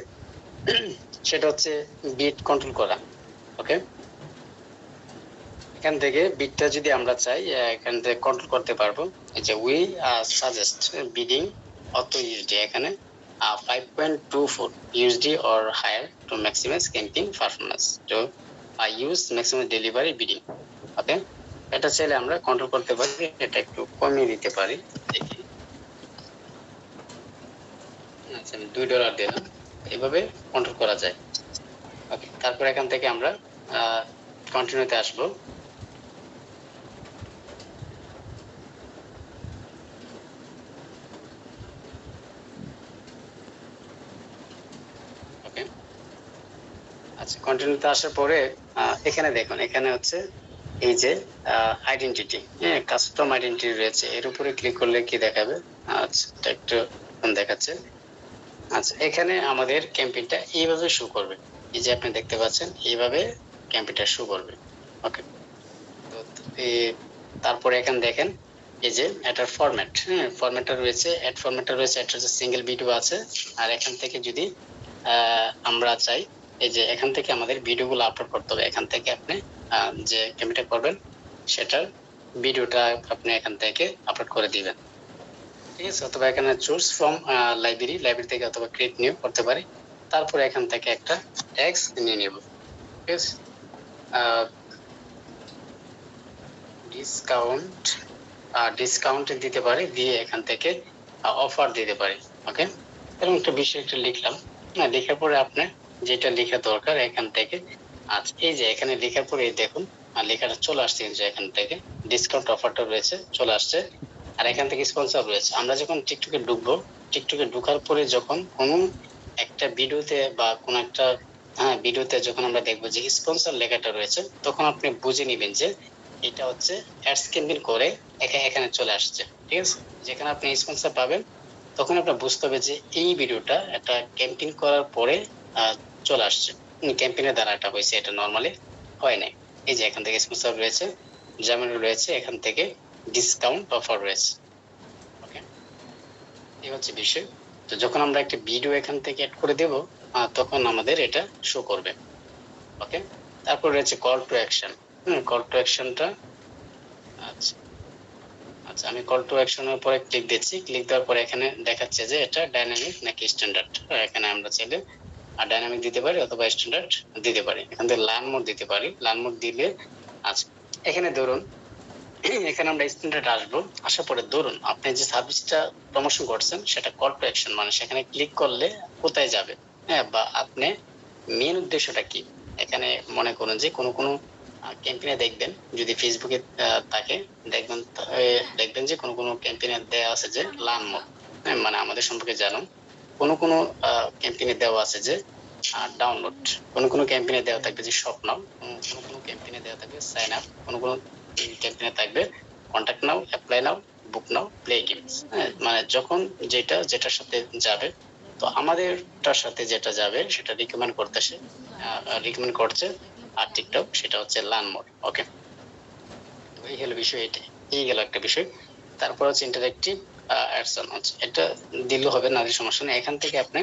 সেটা হচ্ছে বিট কন্ট্রোল করা। ওকে, এখান থেকে বিটটা যদি আমরা চাই এখান থেকে কন্ট্রোল করতে পারবো। এই যে we suggest bidding at USD, এখানে 5.24 USD or higher to maximize campaign performance, তো use maximum delivery bidding. Okay, এটা চাইলে আমরা কন্ট্রোল করতে পারি, এটা একটু কমিয়ে দিতে পারি। দেখি, আচ্ছা আমি $2 দিলাম, এইভাবে কন্ট্রোল করা যায়। ওকে, তারপর এখান থেকে আমরা কন্টিনিউতে আসবো। ওকে, আচ্ছা কন্টিনিউতে আসার পরে এখানে দেখুন, এখানে হচ্ছে এই যে আইডেন্টিটি, কাস্টম আইডেন্টিটি রয়েছে, এর উপরে ক্লিক করলে কি দেখাবে? আচ্ছা এটা একটু দেখাচ্ছে। আচ্ছা এখানে আমাদের ক্যাম্পেইনটা এইভাবে শো করবে, এই যে আপনি দেখতে পাচ্ছেন এইভাবে ক্যাম্পেইনটা শো করবে। ওকে, তো তারপরে এখানে দেখেন এই যে এটার ফরম্যাট, ফরম্যাটটা রয়েছে, অ্যাড ফরম্যাটটা রয়েছে, এটা হচ্ছে সিঙ্গেল ভিডিও আছে। আর এখান থেকে যদি আমরা চাই এই যে এখান থেকে আমাদের ভিডিওগুলো আপলোড করতে হবে, এখান থেকে আপনি যে ক্যাম্পেইনটা করবেন সেটার ভিডিওটা আপনি এখান থেকে আপলোড করে দিবেন, ঠিক আছে। অথবা এখানে চুজ ফ্রম লাইব্রেরি থেকে অথবা ক্রিয়েট নিউ করতে পারি। তারপরে এখান থেকে একটা ট্যাক্স নিয়ে নেব, ঠিক আছে। ডিসকাউন্ট দিতে পারি, দিয়ে এখান থেকে অফার দিতে পারি। ওকে, এরকম একটা বিষয় একটা লিখলাম, লেখার পরে আপনি যেটা লেখা দরকার এখান থেকে, আচ্ছা এই যে এখানে লেখার পরে দেখুন লেখাটা চলে আসছে, যে এখান থেকে ডিসকাউন্ট অফারটা রয়েছে চলে আসছে। আর এখান থেকে স্পন্সর রয়েছে। আমরা যখন টিকটকে ঢুকবো, টিকটকে ঢোকার পরে যখন কোনো একটা ভিডিওতে বা কোনো একটা ভিডিওতে যখন আমরা দেখবো যে স্পন্সর লেখাটা রয়েছে, তখন আপনি বুঝে নেবেন যে এটা হচ্ছে অ্যাডস ক্যাম্পেইন করে এখানে চলে আসছে, ঠিক আছে। যেখানে আপনি স্পন্সর পাবেন তখন আপনার বুঝতে হবে যে এই ভিডিওটা একটা ক্যাম্পেইন করার পরে চলে আসছে, ক্যাম্পেইনের দ্বারা এটা হয়েছে, এটা নর্মালি হয় নাই। এই যে এখান থেকে স্পন্সর রয়েছে, যেমন রয়েছে এখান থেকে ডিসকাউন্ট অফার রয়েছে। ওকে, এই হচ্ছে বিষয়। তো যখন আমরা একটা ভিডিও এখান থেকে অ্যাড করে দেব তখন আমাদের এটা শো করবে। ওকে, তারপর রয়েছে call to action. Call to অ্যাকশনটা, আচ্ছা আচ্ছা আমি কল টু অ্যাকশনের উপরে ক্লিক দিচ্ছি। ক্লিক দেওয়ার পরে এখানে দেখাচ্ছে যে এটা ডাইনামিক নাকি স্ট্যান্ডার্ড। এখানে আমরা চাইলে ডাইনামিক দিতে পারি অথবা স্ট্যান্ডার্ড দিতে পারি। এখান থেকে লার্ন মোড দিতে পারি। লার্ন মোড দিলে আচ্ছা এখানে ধরুন এখানে আমরা স্ট্যান্ডার্ড আসবো, আসার পরে ধরুন আপনি যে সার্ভিসটা প্রমোশন করছেন সেটা কল টু অ্যাকশন, মানে সেখানে ক্লিক করলে কোথায় যাবে, হ্যাঁ, বা আপনি মেন উদ্দেশ্যটা কি। এখানে মনে করুন যে কোনো কোনো ক্যাম্পেইনে দেখবেন, যদি ফেসবুকে থাকে দেখবেন যে কোনো কোনো ক্যাম্পেইনে দেওয়া আছে যে লার্ন মোর, মানে আমাদের সম্পর্কে জানুন। কোনো কোনো ক্যাম্পেইনে দেওয়া আছে যে ডাউনলোড, কোনো কোনো ক্যাম্পেইনে দেওয়া থাকবে যে শপ নাও, কোনো কোনো ক্যাম্পেইনে দেওয়া থাকবে সাইন আপ, কোনো কোনো ক্যাম্পেইনে থাকবে কন্টাক্ট নাও, অ্যাপ্লাই নাও, বুক নাও, প্লে গেমস। মানে যখন যেটার সাথে যাবে, তো আমাদেরটার সাথে যেটা যাবে সেটা রিকমেন্ড করছে আর টিকটক সেটা হচ্ছে লার্ন মোর। ওকে, এই হলো বিষয়, এই গেল একটা বিষয়। তারপর হচ্ছে ইন্টারেক্টিভ অ্যাডসন, এটা দিলেও হবে না, সমস্যা নেই। এখান থেকে আপনি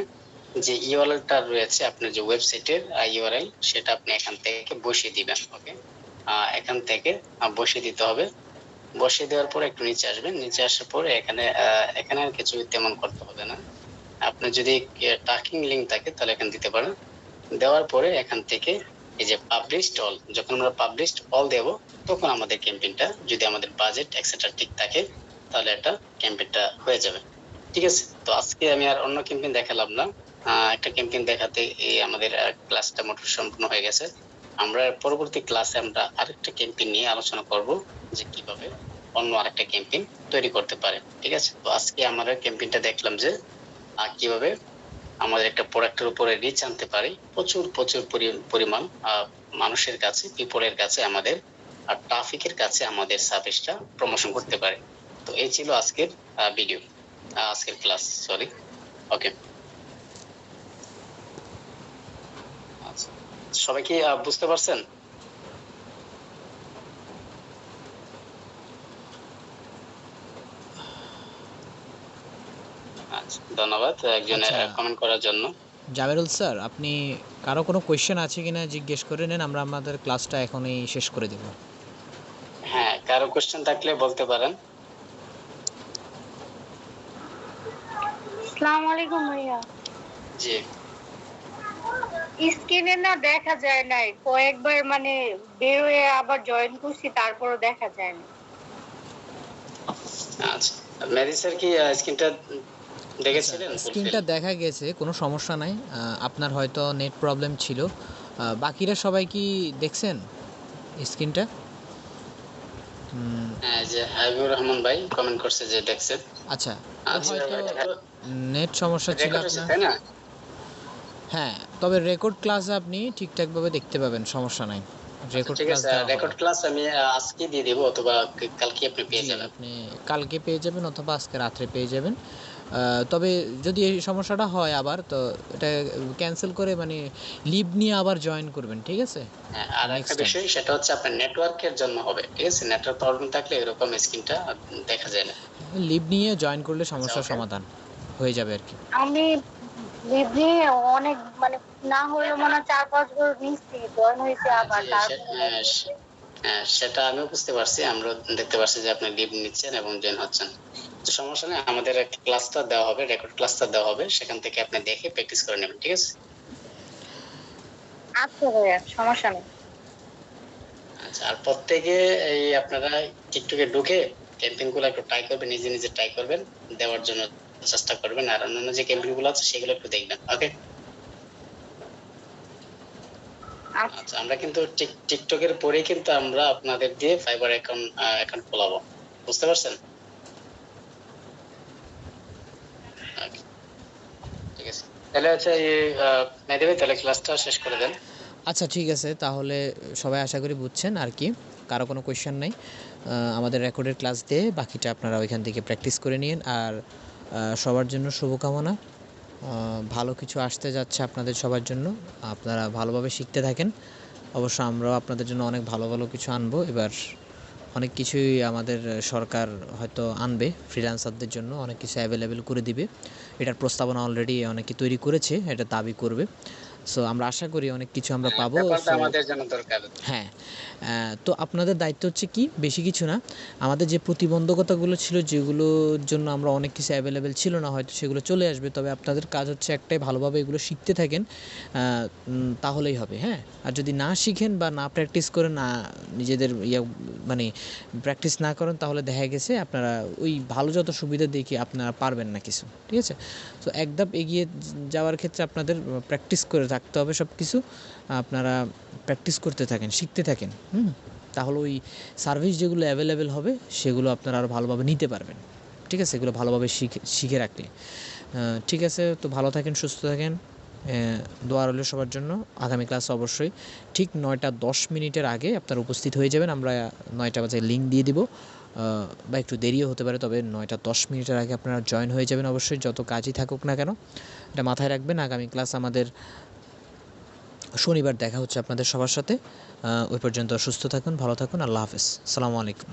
যে ইউআরএলটা রয়েছে আপনার যে ওয়েবসাইটের ইউআরএল, সেটা আপনি এখান থেকে বসিয়ে দিবেন। ওকে, এখান থেকে বসিয়ে দিতে হবে। বসিয়ে দেওয়ার পরে একটু নিচে আসবেন, নিচে আসার পরে এখানে আর কিছু তেমন করতে হবে না। আপনার যদি ট্র্যাকিং লিংক থাকে তাহলে এখানে দিতে পারেন। দেওয়ার পরে এখান থেকে এই যে পাবলিশড অল, যখন আমরা পাবলিশড অল দেব তখন আমাদের ক্যাম্পেইনটা, যদি আমাদের বাজেট এক্সেট্রা ঠিক থাকে তাহলে এটা ক্যাম্পেইনটা হয়ে যাবে, ঠিক আছে। তো আজকে আমি আর অন্য ক্যাম্পেইন দেখালাম না, একটা ক্যাম্পেইন দেখাতে এই আমাদের ক্লাসটা মোটামুটি সম্পূর্ণ হয়ে গেছে। আমরা পরবর্তী ক্লাসে আমরা আরেকটা ক্যাম্পেইন নিয়ে আলোচনা করব যে কিভাবে অন্য আরেকটা ক্যাম্পেইন তৈরি করতে পারে, ঠিক আছে। তো আজকে আমরা ক্যাম্পেইনটা দেখলাম যে কিভাবে আমাদের একটা প্রোডাক্টের উপরে রিচ আনতে পারি, প্রচুর প্রচুর পরিমাণ মানুষের কাছে, পিপলের কাছে, আমাদের ট্রাফিকের কাছে আমাদের সার্ভিসটা প্রমোশন করতে পারে। তো এই ছিল আজকের ভিডিও, আজকের ক্লাস, সরি। ওকে, আচ্ছা সবাই কি বুঝতে পারছেন? আচ্ছা, ধন্যবাদ একজনের কমেন্ট করার জন্য। জাবেরুল স্যার, আপনি কারো কোনো কোয়েশ্চেন আছে কিনা জিজ্ঞেস করে নেন, আমরা আমাদের ক্লাসটা এখনই শেষ করে দেব। হ্যাঁ, কারো কোয়েশ্চেন থাকলে বলতে পারেন। আসসালামু আলাইকুম ভাইয়া। জি, স্ক্রিনে না দেখা যায় নাই, কয়েকবার মানে বের হয়ে আবার জয়েন করছি তারপরও দেখা যায় না। আচ্ছা মেহেদী স্যার কি স্ক্রিনটা দেখেছিলেন? স্ক্রিনটা দেখা গেছে, কোনো সমস্যা নাই। আপনার হয়তো নেট প্রবলেম ছিল। বাকিরা সবাই কি দেখছেন স্ক্রিনটা? হ্যাঁ, যে হাবিবুর রহমান ভাই কমেন্ট করছে যে দেখছেন। আচ্ছা, আচ্ছা, হয়তো নেট সমস্যা ছিল আপনার, তাই না? হ্যাঁ। তবে রেকর্ড ক্লাস আপনি ঠিকঠাকভাবে দেখতে পাবেন, সমস্যা নাই। রেকর্ড ঠিক ক্লাস আছে, রেকর্ড ক্লাস আমি আজকে দিয়ে দেব অথবা কালকে আপনি পেয়ে যাবেন। আপনি কালকে পেয়ে যাবেন অথবা আজকে রাত্রে পেয়ে যাবেন। তবে যদি এই সমস্যাটা হয় আবার, তো এটা ক্যান্সেল করে মানে লিভ নিয়ে আবার জয়েন করবেন, ঠিক আছে? হ্যাঁ, আর একটা বিষয় সেটা হচ্ছে আপনার নেটওয়ার্কের জন্য হবে, ঠিক আছে। নেটওয়ার্ক প্রবলেম থাকলে এরকম স্ক্রিনটা দেখা যায় না। লিভ নিয়ে জয়েন করলে সমস্যার সমাধান হয়ে যাবে আর কি। আমি দিদি অনেক মানে না হলেও মানে 4-5 বার নিচ্ছি, জয়েন হয়েছে আবার হ্যাঁ, সেটা আমিও বুঝতে পারছি, আমরা দেখতে পাচ্ছি যে আপনি লিভ নিচ্ছেন এবং জয়েন হচ্ছেন। তো সমস্যা নেই, আমাদের একটা ক্লাসটা দেওয়া হবে, রেকর্ড ক্লাসটা দেওয়া হবে, সেখান থেকে আপনি দেখে প্র্যাকটিস করে নেবেন, ঠিক আছে। আচ্ছা ভাইয়া, সমস্যা নেই। আচ্ছা, আর প্রত্যেকে এই আপনারা টিকটকে ঢুকে ক্যাম্পেইন গুলো একটু ট্রাই করবেন, নিজে নিজে ট্রাই করবেন, দেওয়ার জন্য চেষ্টা করবেন। আর অন্যান্য যে ক্যাম্পেইন গুলো আছে সেগুলো একটু দেখবেন। ওকে, আচ্ছা আমরা কিন্তু টিকটকের পরে কিন্তু আমরা আপনাদের দিয়ে ফাইবার অ্যাকাউন্ট খোলাবো, বুঝতে পারছেন? ঠিক আছে, তাহলে আচ্ছা মেহেদী ভাই তাহলে ক্লাসটা শেষ করে দেন। আচ্ছা ঠিক আছে, তাহলে সবাই আশা করি বুঝছেন আর কি। কারো কোনো কোয়েশ্চেন নাই। আমাদের রেকর্ডের ক্লাস দিয়ে বাকিটা আপনারা ওইখান থেকে প্র্যাকটিস করে নিন। আর সবার জন্য শুভকামনা। ভালো কিছু আসতে যাচ্ছে আপনাদের সবার জন্য। আপনারা ভালোভাবে শিখতে থাকেন। অবশ্য আমরাও আপনাদের জন্য অনেক ভালো ভালো কিছু আনবো এবার। অনেক কিছুই আমাদের সরকার হয়তো আনবে, ফ্রিল্যান্সারদের জন্য অনেক কিছু অ্যাভেলেবেল করে দিবে। এটার প্রস্তাবনা অলরেডি অনেকে তৈরি করেছে, এটা দাবি করবে। সো আমরা আশা করি অনেক কিছু আমরা পাবো। ব্যাপারটা সো আমাদের জন্য দরকার। হ্যাঁ, তো আপনাদের দায়িত্ব হচ্ছে কি, বেশি কিছু না, আমাদের যে প্রতিবন্ধকতাগুলো ছিল যেগুলোর জন্য আমরা অনেক কিছু অ্যাভেলেবেল ছিল না হয়তো সেগুলো চলে আসবে, তবে আপনাদের কাজ হচ্ছে একটাই, ভালোভাবে এগুলো শিখতে থাকেন, তাহলেই হবে। হ্যাঁ, আর যদি না শিখেন বা না প্র্যাকটিস করেন, না নিজেদের মানে প্র্যাকটিস না করেন, তাহলে দেখা গেছে আপনারা ওই ভালো যত সুবিধা দেখে আপনারা পারবেন না কিছু। ঠিক আছে, তো এক ধাপ এগিয়ে যাওয়ার ক্ষেত্রে আপনাদের প্র্যাকটিস করে থাকতে হবে সব কিছু। আপনারা প্র্যাকটিস করতে থাকেন, শিখতে থাকেন, তাহলে ওই সার্ভিস যেগুলো অ্যাভেলেবেল হবে সেগুলো আপনারা আরও ভালোভাবে নিতে পারবেন। ঠিক আছে, এগুলো ভালোভাবে শিখে রাখলে। ঠিক আছে, তো ভালো থাকেন, সুস্থ থাকেন। দোয়া রইল সবার জন্য। আগামী ক্লাস অবশ্যই ঠিক 9টা 10 মিনিটের আগে আপনারা উপস্থিত হয়ে যাবেন। আমরা 9টা বাজে লিঙ্ক দিয়ে দিব, বা একটু দেরিও হতে পারে, তবে 9টা 10 মিনিটের আগে আপনারা জয়েন হয়ে যাবেন অবশ্যই, যত কাজই থাকুক না কেন। এটা মাথায় রাখবেন। আগামী ক্লাস আমাদের শনিবার দেখা হচ্ছে আপনাদের সবার সাথে। ওই পর্যন্ত সুস্থ থাকুন, ভালো থাকুন। আল্লাহ হাফেজ, আসসালামু আলাইকুম।